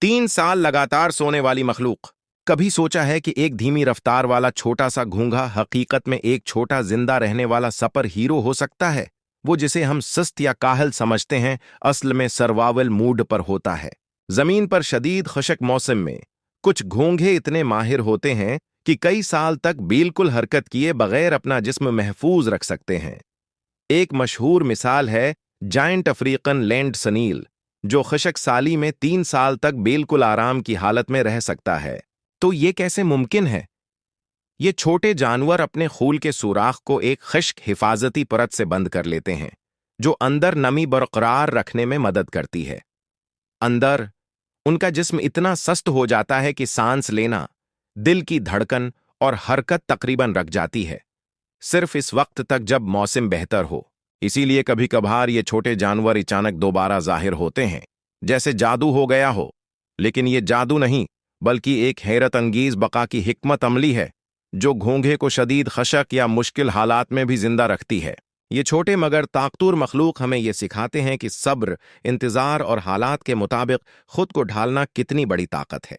3 साल लगातार सोने वाली मखलूक। कभी सोचा है कि एक धीमी रफ्तार वाला छोटा सा घोंघा हकीकत में एक छोटा जिंदा रहने वाला सुपर हीरो हो सकता है? वो जिसे हम सुस्त या काहल समझते हैं, असल में सर्वाइवल मूड पर होता है। जमीन पर शदीद खुश्क मौसम में कुछ घोंघे इतने माहिर होते हैं कि कई साल तक बिल्कुल हरकत किए बगैर अपना जिस्म महफूज रख सकते हैं। एक मशहूर मिसाल है जायंट अफ्रीकन लैंड सनील, जो खुश्क साली में 3 साल तक बिल्कुल आराम की हालत में रह सकता है। तो ये कैसे मुमकिन है? ये छोटे जानवर अपने खून के सुराख को एक खुश्क हिफाजती परत से बंद कर लेते हैं, जो अंदर नमी बरकरार रखने में मदद करती है। अंदर उनका जिस्म इतना सस्त हो जाता है कि सांस लेना, दिल की धड़कन और हरकत तकरीबन रख जाती है, सिर्फ इस वक्त तक जब मौसम बेहतर हो। इसीलिए कभी कभार ये छोटे जानवर अचानक दोबारा जाहिर होते हैं, जैसे जादू हो गया हो। लेकिन ये जादू नहीं, बल्कि एक हैरत अंगीज बका की हिकमत अमली है, जो घोंघे को शदीद खशक या मुश्किल हालात में भी जिंदा रखती है। ये छोटे मगर ताकतवर मखलूक हमें ये सिखाते हैं कि सब्र, इंतजार और हालात के मुताबिक खुद को ढालना कितनी बड़ी ताकत है।